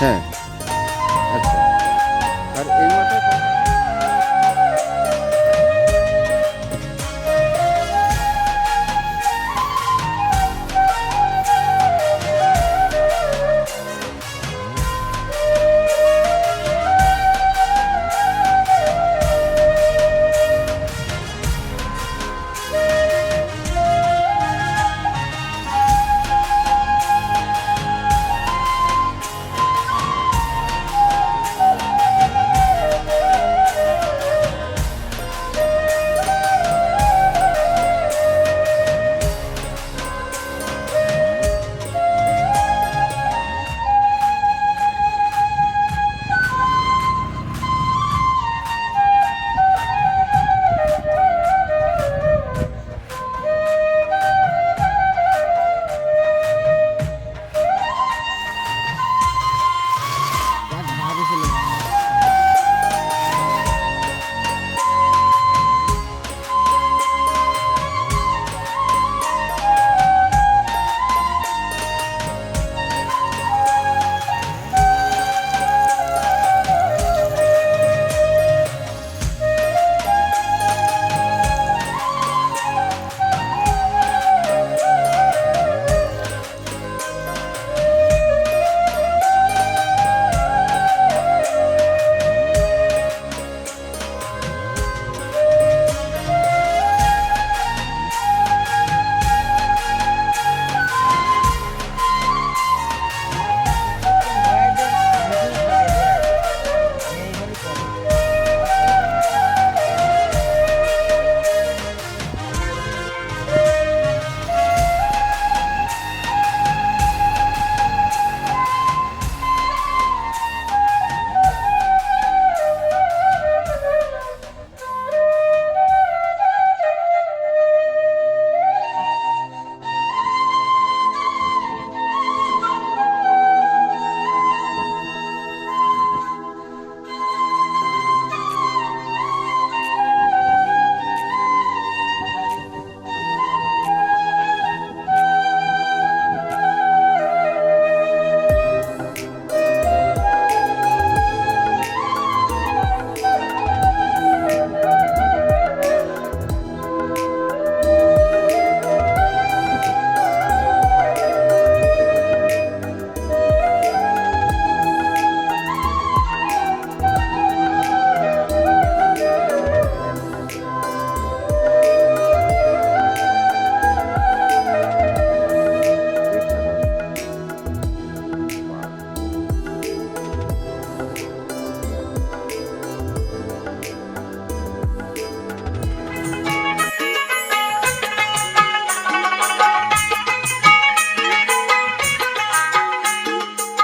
হ্যাঁ, আচ্ছা। আর এই মাথায়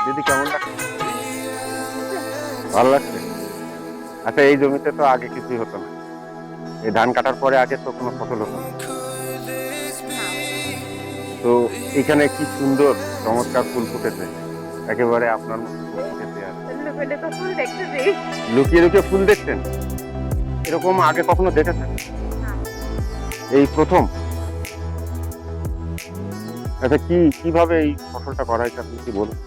দিদি কেমন লাগছে? ভালো লাগছে। আচ্ছা, এই জমিতে তো আগে কিছুই হতো না, এই ধান কাটার পরে আগে তো কোনো ফসল হতো না। তো এখানে কি সুন্দর চমৎকার ফুল ফুটেছে, একেবারে আপনার মতো ফুল ফুটেছে। আর লুকিয়ে লুকিয়ে ফুল দেখছেন, এরকম আগে কখনো দেখেছেন? এই প্রথম? আচ্ছা, কিভাবে এই ফসলটা করা হয়েছে আপনি কি বলুন?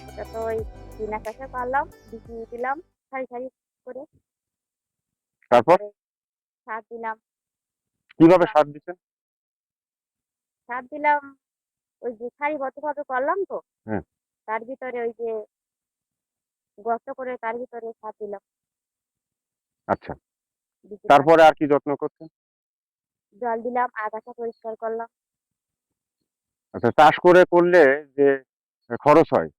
এটা তো ওই বিনা চাষে পারলাম, বিছিয়ে দিলাম সারি সারি করে। তারপর তারপরে সার দিলাম। কিভাবে সার দিচ্ছেন? সার দিলাম ওই যে সারিবদ্ধভাবে করলাম তো, হ্যাঁ, তার ভিতরে ওই যে গর্ত করে তার ভিতরে সার দিলাম। আচ্ছা। বিচি পাট তারপরে আর কি যত্ন করছেন? জল দিলাম, আগাছা পরিষ্কার করলাম। আচ্ছা, চাষ করে করলে যে খরচ হয়,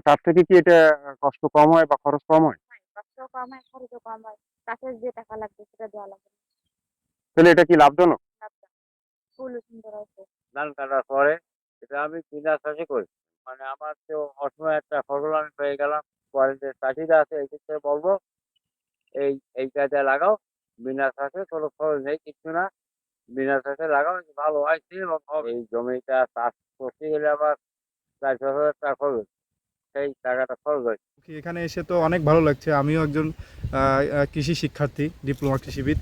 তার থেকে কি এটা কষ্ট কম হয় বা খরচ কম হয়? কষ্টও কম হয়, খরচও কম হয়। চাষের যে টাকা লাগবে সেটা দেওয়া লাগে না। তাহলে এটা কি লাভজনক? লাভটা ফুলও সুন্দর হয়েছে। ধান কাটার পরে এটা আমি বিনা চাষে করি। মানে আমার তো অসময়ে একটা ফসল আমি পেয়ে গেলাম। পরে যে চাষিরা আছে এই ক্ষেত্রে বলবো এই এই কাজে লাগাও, বিনা চাষে কোনো খরচ নেই, কিছু না। বিনা চাষে লাগাও, ভালো হয়েছে এবং হবে। এই জমিটা চাষ করতে গেলে আবার 4-5 হাজার টাকা খরচ, সেই টাকাটা খরচ হয়। এখানে এসে তো অনেক ভালো লাগছে। আমিও একজন কৃষি শিক্ষার্থী, ডিপ্লোমা কৃষিবিদ।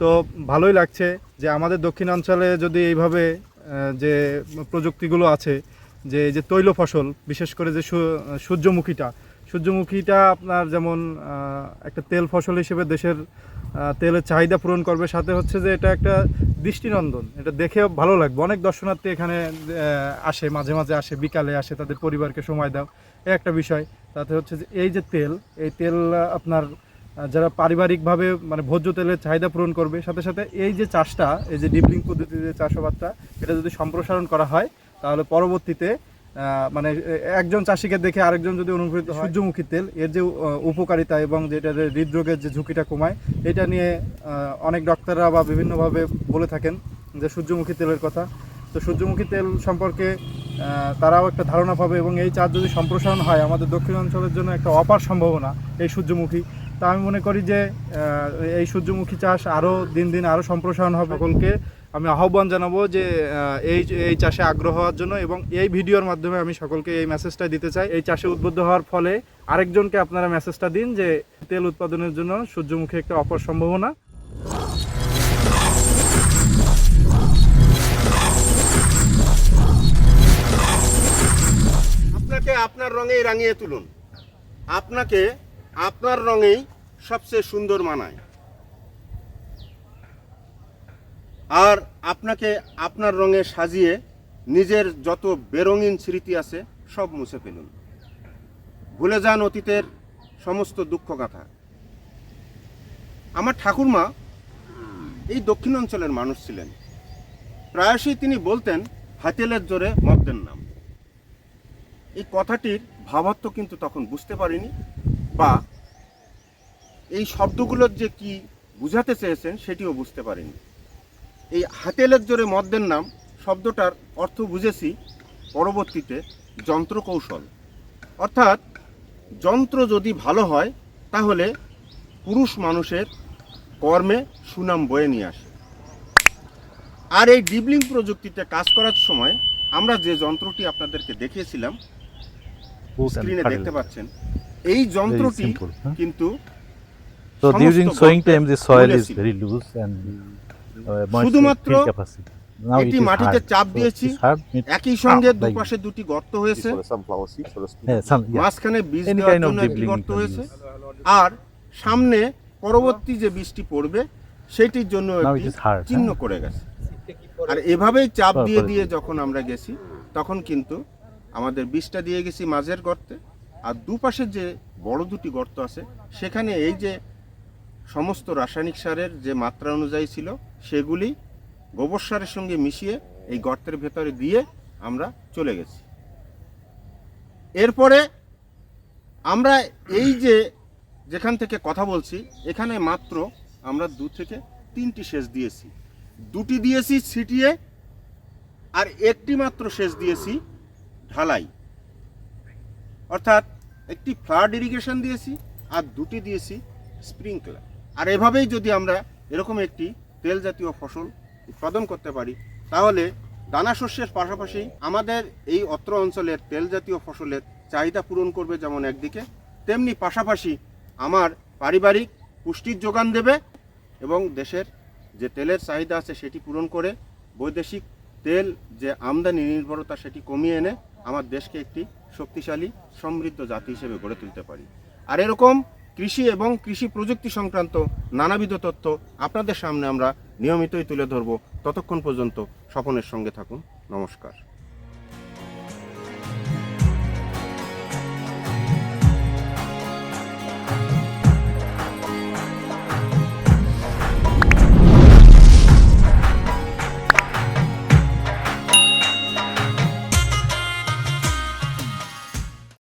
তো ভালোই লাগছে যে আমাদের দক্ষিণাঞ্চলে যদি এইভাবে যে প্রযুক্তিগুলো আছে যে এই যে তৈল ফসল, বিশেষ করে যে সূর্যমুখীটা আপনার যেমন একটা তেল ফসল হিসেবে দেশের তেলের চাহিদা পূরণ করবে, সাথে হচ্ছে যে এটা একটা দৃষ্টিনন্দন, এটা দেখে ভালো লাগবে। অনেক দর্শনার্থী এখানে আসে, মাঝে মাঝে আসে, বিকালে আসে, তাদের পরিবারকে সময় দাও, এই একটা বিষয়। তাতে হচ্ছে যে এই যে এই তেল আপনার যারা পারিবারিকভাবে মানে ভোজ্য তেলের চাহিদা পূরণ করবে, সাথে সাথে এই যে চাষটা, এই যে ডিপলিং পদ্ধতিতে চাষাবাদটা, এটা যদি সম্প্রসারণ করা হয় তাহলে পরবর্তীতে মানে একজন চাষিকে দেখে আরেকজন যদি অনুপ্রেরিত হয়, সূর্যমুখী তেল এর যে উপকারিতা এবং যেটা হৃদরোগের যে ঝুঁকিটা কমায়, এটা নিয়ে অনেক ডক্টররা বা বিভিন্নভাবে বলে থাকেন যে সূর্যমুখী তেলের কথা। তো সূর্যমুখী তেল সম্পর্কে তারাও একটা ধারণা পাবে, এবং এই চাষ যদি সম্প্রসারণ হয় আমাদের দক্ষিণ অঞ্চলের জন্য একটা অপার সম্ভাবনা এই সূর্যমুখী। তা আমি মনে করি যে এই সূর্যমুখী চাষ আরও দিন দিন আরও সম্প্রসারণ হবে। সকলকে আমি আহ্বান জানাবো যে এই চাষে আগ্রহ হওয়ার জন্য, এবং এই ভিডিওর মাধ্যমে আমি সকলকে এই মেসেজটা দিতে চাই। এই চাষে উদ্বুদ্ধ হওয়ার ফলে আরেকজনকে আপনারা মেসেজটা দিন যে তেল উৎপাদনের জন্য সূর্যমুখী একটা অপার সম্ভাবনা। আপনাকে আপনার রঙেই রাঙিয়ে তুলুন, আপনাকে আপনার রঙেই সবচেয়ে সুন্দর মানায়, আর আপনাকে আপনার রঙে সাজিয়ে নিজের যত বেরঙিন স্মৃতি আছে সব মুছে ফেলুন। ভুলে যান অতীতের সমস্ত দুঃখ গাথা। আমার ঠাকুরমা এই দক্ষিণ অঞ্চলের মানুষ ছিলেন। প্রায়শই তিনি বলতেন, হাতেলের জোরে মদ্যের নাম। এই কথাটির ভাবার্থ কিন্তু তখন বুঝতে পারিনি, বা এই শব্দগুলোর যে কি বুঝাতে চেয়েছেন সেটিও বুঝতে পারিনি। এই হাতেলের জোরে মদ্যের নাম শব্দটার অর্থ বুঝেছি পরবর্তীতে যন্ত্রকৌশল, অর্থাৎ যন্ত্র যদি ভালো হয় তাহলে পুরুষ মানুষের কর্মে সুনাম বয়ে নিয়ে আসে। আর এই ডিবলিং প্রযুক্তিতে কাজ করার সময় আমরা যে যন্ত্রটি আপনাদেরকে দেখিয়েছিলাম, স্ক্রিনে দেখতে পাচ্ছেন, এই যন্ত্রটি কিন্তু So during sowing time the soil is very loose and শুধুমাত্র now it এটি is মাটিতে hard. চাপ So দিয়েছি, it is hard. একই সঙ্গে like দুপাশে দুটি গর্ত হয়েছে, yeah, মাঝখানে বীজ Any দেওয়ার kind of জন্য একটি dribbling গর্ত you can হয়েছে, use. আর সামনে পরবর্তী যে বীজটি পড়বে সেটির জন্য Now একটি it is hard, চিহ্ন huh? করে গেছে। আর এভাবেই চাপ Oh, দিয়ে করে দিয়ে যখন আমরা গেছি তখন কিন্তু আমাদের বীজটা দিয়ে গেছি মাঝের গর্তে, আর দুপাশে যে বড় দুটি গর্ত আছে সেখানে এই যে সমস্ত রাসায়নিক সারের যে মাত্রা অনুযায়ী ছিল সেগুলি গোবর সারের সঙ্গে মিশিয়ে এই গর্তের ভেতরে দিয়ে আমরা চলে গেছি। এরপরে আমরা এই যে যেখান থেকে কথা বলছি এখানে মাত্র আমরা 2 থেকে 3টি সেচ দিয়েছি, 2টি দিয়েছি ছিটিয়ে, আর একটি মাত্র সেচ দিয়েছি ঢালাই, অর্থাৎ একটি ফ্লাড ইরিগেশন দিয়েছি আর 2টি দিয়েছি স্প্রিংকলার। আর এভাবেই যদি আমরা এরকম একটি তেল জাতীয় ফসল উৎপাদন করতে পারি তাহলে দানা শস্যের পাশাপাশি আমাদের এই অত্র অঞ্চলের তেল জাতীয় ফসলের চাহিদা পূরণ করবে যেমন একদিকে, তেমনি পাশাপাশি আমার পারিবারিক পুষ্টির যোগান দেবে এবং দেশের যে তেলের চাহিদা আছে সেটি পূরণ করে বৈদেশিক তেল যে আমদানি নির্ভরতা সেটি কমিয়ে এনে আমার দেশকে একটি শক্তিশালী সমৃদ্ধ জাতি হিসেবে গড়ে তুলতে পারি। আর এরকম কৃষি এবং কৃষি প্রযুক্তি সংক্রান্ত নানাবিধ তথ্য আপনাদের সামনে আমরা নিয়মিতই তুলে ধরব। ততক্ষণ পর্যন্ত স্বপনের সঙ্গে থাকুন। নমস্কার।